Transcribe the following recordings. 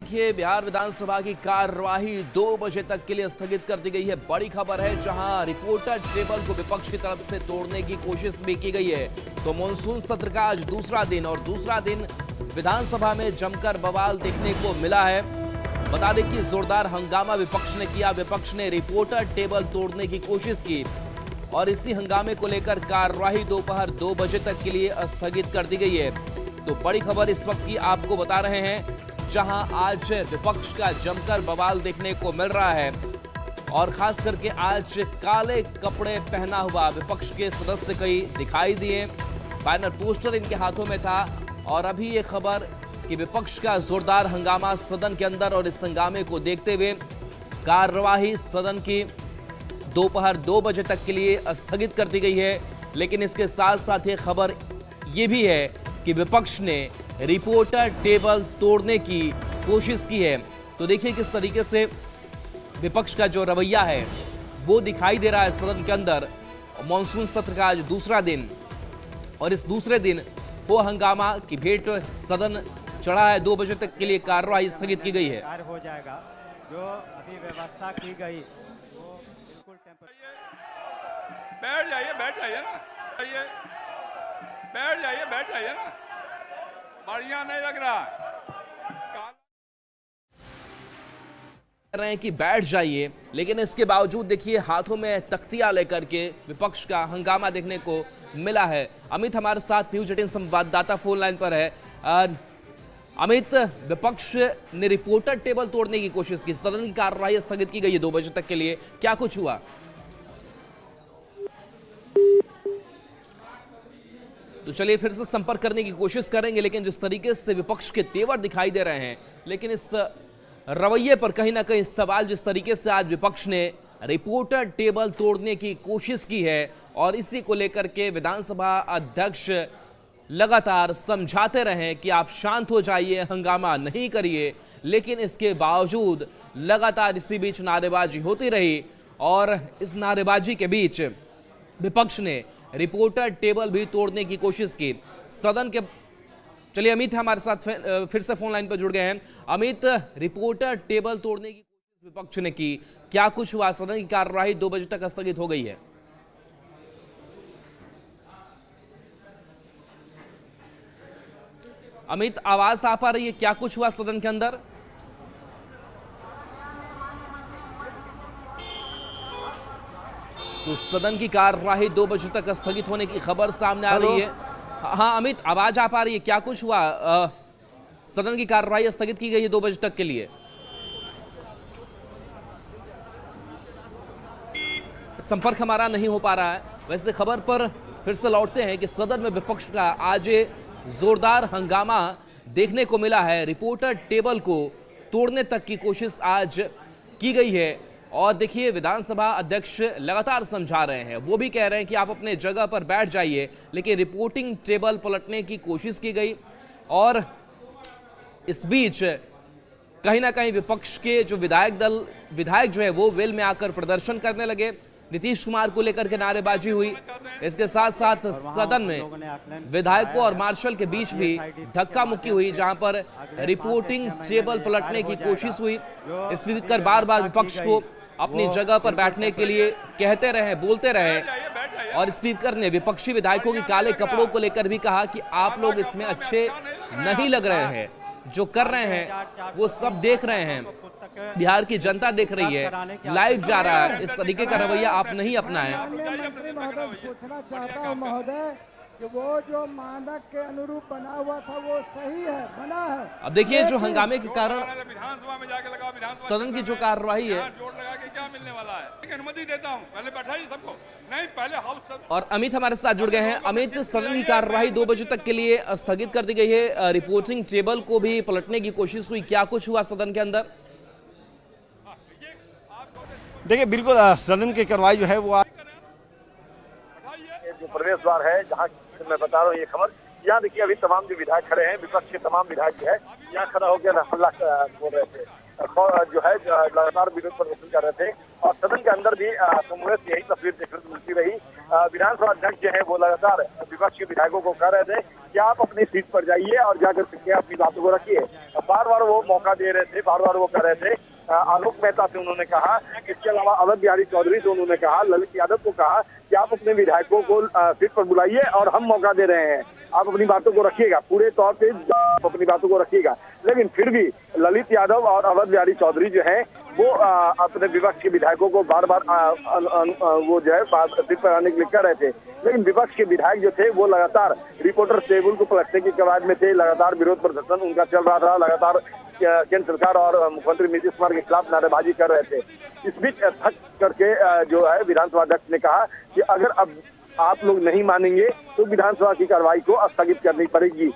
देखिए, बिहार विधानसभा की कार्यवाही 2 बजे तक के लिए स्थगित कर दी गई है। बड़ी खबर है, जहां रिपोर्टर टेबल को विपक्ष की तरफ से तोड़ने की कोशिश भी की गई है। तो मॉनसून सत्र का आज दूसरा दिन और दूसरा दिन विधानसभा में जमकर बवाल देखने को मिला है। बता दें कि जोरदार हंगामा विपक्ष ने किया। विपक्ष ने रिपोर्टर टेबल तोड़ने की कोशिश की और इसी हंगामे को लेकर कार्यवाही दोपहर 2 बजे तक के लिए स्थगित कर दी गई है। तो बड़ी खबर इस वक्त की आपको बता रहे हैं, जहां आज विपक्ष का जमकर बवाल देखने को मिल रहा है और खास करके आज काले कपड़े पहना हुआ विपक्ष के सदस्य कई दिखाई दिए। बैनर पोस्टर इनके हाथों में था और अभी ये खबर कि विपक्ष का जोरदार हंगामा सदन के अंदर, और इस हंगामे को देखते हुए कार्यवाही सदन की दोपहर 2 बजे तक के लिए स्थगित कर दी गई है। लेकिन इसके साथ साथ ये खबर ये भी है कि विपक्ष ने रिपोर्टर टेबल तोड़ने की कोशिश की है। तो देखिए किस तरीके से विपक्ष का जो रवैया है वो दिखाई दे रहा है सदन के अंदर। मॉनसून सत्र का आज दूसरा दिन और इस दूसरे दिन वो हंगामा की भेंट सदन चढ़ा है। 2 बजे तक के लिए कार्यवाही स्थगित की गई है। हो जाएगा जो अभी व्यवस्था की गई वो बिल्कुल बैठ जाइए ना, बैठ जाइए ना, बढ़िया नहीं लग रहा। कह रहे हैं कि बैठ जाइए, लेकिन इसके बावजूद देखिए हाथों में तख्तियां लेकर के विपक्ष का हंगामा देखने को मिला है। अमित हमारे साथ न्यूज 18 संवाददाता फोन लाइन पर है। अमित, विपक्ष ने रिपोर्टर टेबल तोड़ने की कोशिश की, सदन की कार्यवाही स्थगित की गई है 2 बजे तक के लिए, क्या कुछ हुआ? तो चलिए फिर से संपर्क करने की कोशिश करेंगे, लेकिन जिस तरीके से विपक्ष के तेवर दिखाई दे रहे हैं, लेकिन इस रवैये पर कहीं ना कहीं सवाल, जिस तरीके से आज विपक्ष ने रिपोर्टर टेबल तोड़ने की कोशिश की है और इसी को लेकर के विधानसभा अध्यक्ष लगातार समझाते रहे कि आप शांत हो जाइए, हंगामा नहीं करिए, लेकिन इसके बावजूद लगातार इसी बीच नारेबाजी होती रही और इस नारेबाजी के बीच विपक्ष ने रिपोर्टर टेबल भी तोड़ने की कोशिश की सदन के। चलिए अमित हमारे साथ फिर से फोन लाइन पर जुड़ गए हैं। अमित, रिपोर्टर टेबल तोड़ने की कोशिश विपक्ष ने की, क्या कुछ हुआ? सदन की कार्यवाही 2 बजे तक स्थगित हो गई है। अमित, आवाज आ पा रही है? क्या कुछ हुआ सदन के अंदर? तो सदन की कार्यवाही 2 बजे तक स्थगित होने की खबर सामने आ रही है। हाँ अमित, आवाज आ पा रही है? क्या कुछ हुआ? सदन की कार्यवाही स्थगित की गई है 2 बजे तक के लिए। संपर्क हमारा नहीं हो पा रहा है। वैसे खबर पर फिर से लौटते हैं कि सदन में विपक्ष का आज जोरदार हंगामा देखने को मिला है। रिपोर्टर टेबल को तोड़ने तक की कोशिश आज की गई है और देखिए विधानसभा अध्यक्ष लगातार समझा रहे हैं, वो भी कह रहे हैं कि आप अपने जगह पर बैठ जाइए, लेकिन रिपोर्टिंग टेबल पलटने की कोशिश की गई और इस बीच कहीं ना कहीं विपक्ष के जो विधायक जो है वो वेल में आकर प्रदर्शन करने लगे। नीतीश कुमार को लेकर के नारेबाजी हुई। इसके साथ साथ सदन में विधायकों और मार्शल के बीच भी धक्का मुक्की हुई, जहां पर रिपोर्टिंग टेबल पलटने की कोशिश हुई। स्पीकर बार बार विपक्ष को अपनी जगह पर बैठने के लिए कहते रहे, बोलते रहे और स्पीकर ने विपक्षी विधायकों के काले कपड़ों को लेकर भी कहा कि आप लोग इसमें अच्छे नहीं लग रहे हैं, जो कर रहे हैं वो सब देख रहे हैं, बिहार की जनता देख रही है, लाइव जा रहा है, इस तरीके का रवैया आप नहीं अपनाएं। पूछना चाहता हूं महोदय कि वो जो मानक के अनुरूप बना हुआ था वो सही है, बना है। अब देखिए जो हंगामे के कारण विधानसभा में जाके लगाओ, सदन की जो कार्यवाही है, जोड़ लगा के क्या मिलने वाला है? अनुमति देता हूं, पहले बैठाइए सबको, नहीं पहले हाउस। और अमित हमारे साथ जुड़ गए हैं। अमित, सदन की कार्यवाही 2 बजे तक के लिए स्थगित कर दी गई है। रिपोर्टिंग टेबल को भी पलटने की कोशिश हुई, क्या कुछ हुआ सदन के अंदर? देखिए बिल्कुल सदन की कार्रवाई जो है वो जो प्रवेश द्वार है, जहाँ मैं बता रहा हूँ ये खबर, यहाँ देखिए अभी तमाम जो विधायक खड़े हैं, विपक्ष के तमाम विधायक जो है यहाँ खड़ा होकर हल्ला बोल रहे थे। जो है लगातार विरोध प्रदर्शन कर रहे थे और सदन के अंदर भी कांग्रेस यही तस्वीर देखने को मिलती रही। विधानसभा अध्यक्ष जो है वो लगातार विपक्ष के विधायकों को कह रहे थे कि आप अपनी सीट पर जाइए और जाकर के अपनी बातों को रखिए। बार बार वो मौका दे रहे थे, बार बार वो कह रहे थे। आलोक मेहता से उन्होंने कहा, इसके अलावा अवध बिहारी चौधरी से उन्होंने कहा, ललित यादव को कहा कि आप अपने विधायकों को सीट पर बुलाइए और हम मौका दे रहे हैं, आप अपनी बातों को रखिएगा, पूरे तौर पे अपनी बातों को रखिएगा। लेकिन फिर भी ललित यादव और अवध बिहारी चौधरी जो है वो अपने विपक्ष के विधायकों को बार बार वो जो है सीट पर आने के लिए कह रहे थे। लेकिन विपक्ष के विधायक जो थे वो लगातार रिपोर्टर टेबल को पलटने की कवायद में थे, लगातार विरोध प्रदर्शन उनका चल रहा था, लगातार केंद्र सरकार और मुख्यमंत्री नीतीश कुमार के खिलाफ नारेबाजी कर रहे थे। इस बीच थक करके जो है विधानसभा अध्यक्ष ने कहा कि अगर अब आप लोग नहीं मानेंगे तो विधानसभा की कार्रवाई को स्थगित करनी पड़ेगी।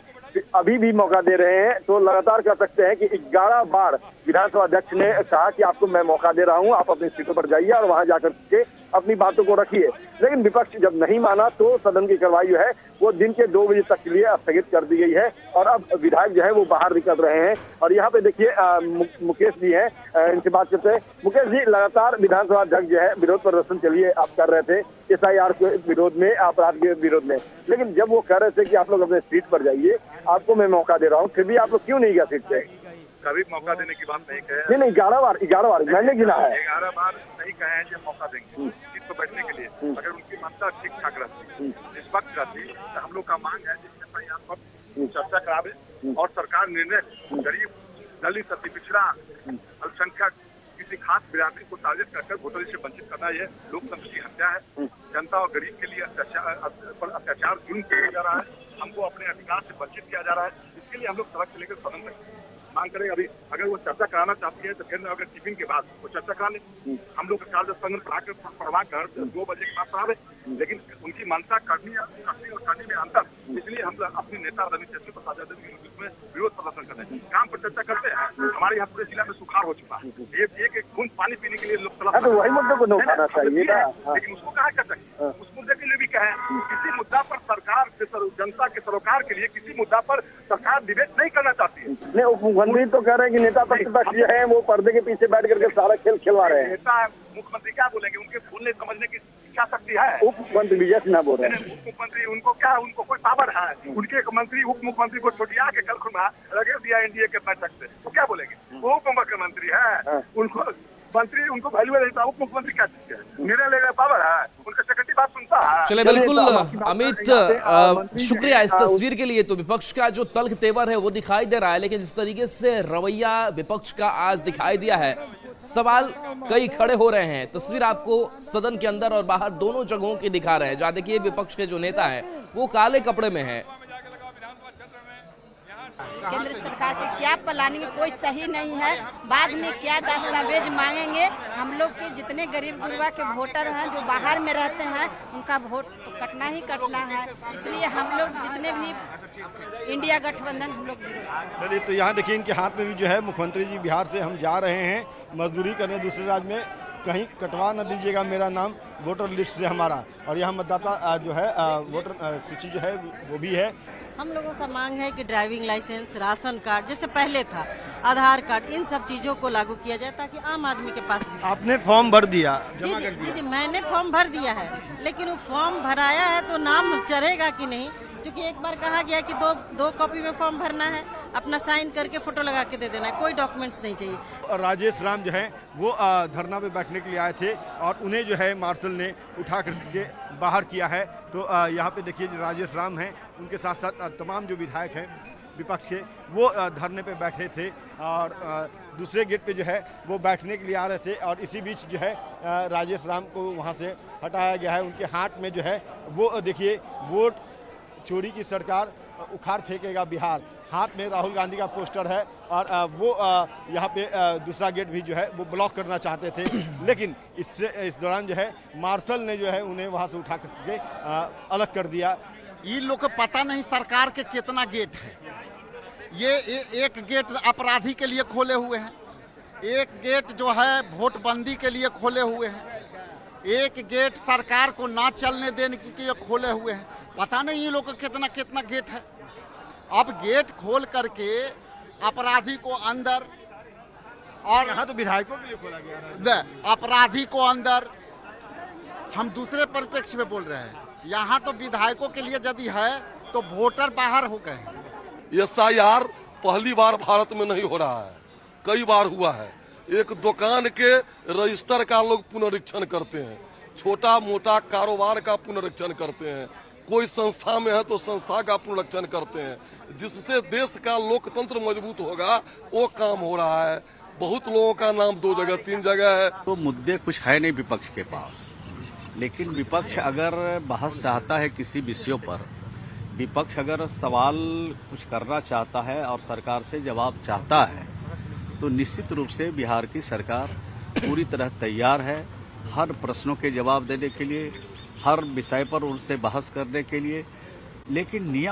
अभी भी मौका दे रहे हैं तो लगातार कह सकते हैं कि 11 बार विधानसभा अध्यक्ष ने कहा कि आपको मैं मौका दे रहा हूं, आप अपनी सीटों पर जाइए और वहां जाकर के अपनी बातों को रखिए। लेकिन विपक्ष जब नहीं माना तो सदन की कार्रवाई जो है वो दिन के 2 बजे तक के लिए स्थगित कर दी गई है और अब विधायक जो है वो बाहर निकल रहे हैं। और यहाँ पे देखिए मुकेश जी है, इनसे बात करते हैं। मुकेश जी, लगातार विधानसभा अध्यक्ष जो है विरोध प्रदर्शन चलिए आप कर रहे थे SIR के विरोध में, अपराध के विरोध में, लेकिन जब वो कह रहे थे कि आप लोग अपने सीट पर जाइए, आपको मैं मौका दे रहा हूँ, फिर भी आप लोग क्यों नहीं गया सीट पे? कभी मौका देने की बात नहीं कहे। नहीं 11 बार मैंने गिना है। 11 बार नहीं कहे हैं कि मौका देंगे सीट पर बैठने के लिए। अगर उनकी मान्यता ठीक ठाक रहती, निष्पक्ष रहती, तो हम लोग का मांग है कि SIR पर चर्चा करावे और सरकार निर्णय गरीब, दलित, अति पिछड़ा, अल्पसंख्यक, किसी खास बिरादरी को टारगेट कर वोटर से वंचित करना यह लोकतंत्र की हत्या है। जनता और गरीब के लिए अत्याचार जुल्म किया जा रहा है, हमको अपने अधिकार से वंचित किया जा रहा है। इसके लिए हम लोग सड़क से लेकर सदन तक मांग करेंगे। अभी अगर वो चर्चा कराना चाहती है तो फिर अगर टिफिन के बाद वो चर्चा करा ले, हम लोग का 10 पढ़वा कर 2 बजे के बाद पढ़ावे। लेकिन उनकी मान्यता करनी और करने में अंतर, इसलिए हम अपने नेता रमेश प्रसाद यादव के विरोध प्रदर्शन करते हैं, काम पर चर्चा करते हैं। हमारे यहाँ पूरे जिला में सुखाड़ हो चुका है, एक बूंद पानी पीने के लिए लोग तड़प, तो वही मुद्दे को उठाना चाहिए ना। लेकिन उसको कहा कर सकते, उस मुद्दे के लिए भी कहें किसी मुद्दा पर सरकार जनता के सरोकार के लिए किसी मुद्दा पर सरकार डिबेट नहीं करना चाहती है। नहीं, मुख्यमंत्री तो कह रहे हैं कि नेता प्रतिपक्ष जो है वो पर्दे के पीछे बैठ करके सारा खेल खिलवा रहे हैं। नेता मुख्यमंत्री क्या बोलेंगे? उनके बोलने समझने की इच्छा शक्ति है। उप मुख्यमंत्री विजय सिन्हा बोल रहे हैं। उप मुख्यमंत्री उनको क्या, उनको कोई पावर है? उनके मंत्री उप मुख्यमंत्री को छोटिया के कल खुना लगे दिया NDA के बैठक से, तो क्या बोलेंगे? वो उप मुख्यमंत्री है, उनको मंत्री उनको वैल्यू नहीं था। उप मुख्यमंत्री क्या चीज है? निर्णय लेने पावर है, उनका सेक्रेटरी बात सुनता है। चले बिल्कुल अमित, शुक्रिया इस तस्वीर के लिए। तो विपक्ष का जो तल्ख तेवर है वो दिखाई दे रहा है, लेकिन जिस तरीके से रवैया विपक्ष का आज दिखाई दिया है, सवाल कई खड़े हो रहे हैं। तस्वीर आपको सदन के अंदर और बाहर दोनों जगहों की दिखा रहे हैं, जहां देखिए विपक्ष के जो नेता हैं वो काले कपड़े में है। केंद्र सरकार की क्या प्लानिंग कोई सही नहीं है। बाद में क्या दस्तावेज मांगेंगे? हम लोग के जितने गरीब गुरबा के वोटर हैं जो बाहर में रहते हैं, उनका वोट तो कटना ही कटना है। इसलिए हम लोग जितने भी इंडिया गठबंधन हम लोग विरोध। चलिए, तो यहाँ देखिए इनके हाथ में भी जो है मुख्यमंत्री जी बिहार से हम जा रहे हैं मजदूरी करने दूसरे राज्य में, कहीं कटवा न दीजिएगा मेरा नाम वोटर लिस्ट से हमारा। और यहाँ मतदाता जो है वोटर सूची जो है वो भी है। हम लोगों का मांग है कि ड्राइविंग लाइसेंस, राशन कार्ड जैसे पहले था, आधार कार्ड, इन सब चीज़ों को लागू किया जाए ताकि आम आदमी के पास भी। आपने फॉर्म भर दिया? जी, मैंने फॉर्म भर दिया है, लेकिन वो फॉर्म भराया है तो नाम चढ़ेगा कि नहीं? क्योंकि एक बार कहा गया कि दो कॉपी में फॉर्म भरना है, अपना साइन करके फोटो लगा के दे देना है, कोई डॉक्यूमेंट्स नहीं चाहिए। और राजेश राम जो है वो धरना पे बैठने के लिए आए थे और उन्हें जो है मार्शल ने उठा करके बाहर किया है। तो यहाँ पे देखिए जो राजेश राम हैं, उनके साथ साथ तमाम जो विधायक हैं विपक्ष के, वो धरने पे बैठे थे और दूसरे गेट पे जो है वो बैठने के लिए आ रहे थे। और इसी बीच जो है राजेश राम को वहाँ से हटाया गया है। उनके हाथ में जो है वो देखिए वोट चोरी की सरकार उखाड़ फेंकेगा बिहार, हाथ में राहुल गांधी का पोस्टर है। और वो यहाँ पे दूसरा गेट भी जो है वो ब्लॉक करना चाहते थे, लेकिन इस दौरान जो है मार्शल ने जो है उन्हें वहाँ से उठा करके अलग कर दिया। ये लोग को पता नहीं सरकार के कितना गेट है। ये एक गेट अपराधी के लिए खोले हुए हैं, एक गेट जो है वोटबंदी के लिए खोले हुए हैं, एक गेट सरकार को ना चलने देने के लिए खोले हुए हैं। पता नहीं ये लोग का कितना कितना गेट है। अब गेट खोल करके अपराधी को अंदर और यहाँ तो विधायकों के लिए खोला गया है। अपराधी को अंदर, हम दूसरे परिप्रेक्ष्य में बोल रहे हैं। यहाँ तो विधायकों के लिए यदि है तो वोटर बाहर हो गए। SIR पहली बार भारत में नहीं हो रहा है, कई बार हुआ है। एक दुकान के रजिस्टर का लोग पुनरीक्षण करते हैं, छोटा मोटा कारोबार का पुनरीक्षण करते हैं, कोई संस्था में है तो संस्था का पुनरीक्षण करते हैं, जिससे देश का लोकतंत्र मजबूत होगा वो काम हो रहा है। बहुत लोगों का नाम 2 जगह 3 जगह है। तो मुद्दे कुछ है नहीं विपक्ष के पास, लेकिन विपक्ष अगर बहस चाहता है किसी विषयों पर, विपक्ष अगर सवाल कुछ करना चाहता है और सरकार से जवाब चाहता है, तो निश्चित रूप से बिहार की सरकार पूरी तरह तैयार है हर प्रश्नों के जवाब देने के लिए, हर विषय पर उनसे बहस करने के लिए। लेकिन नियम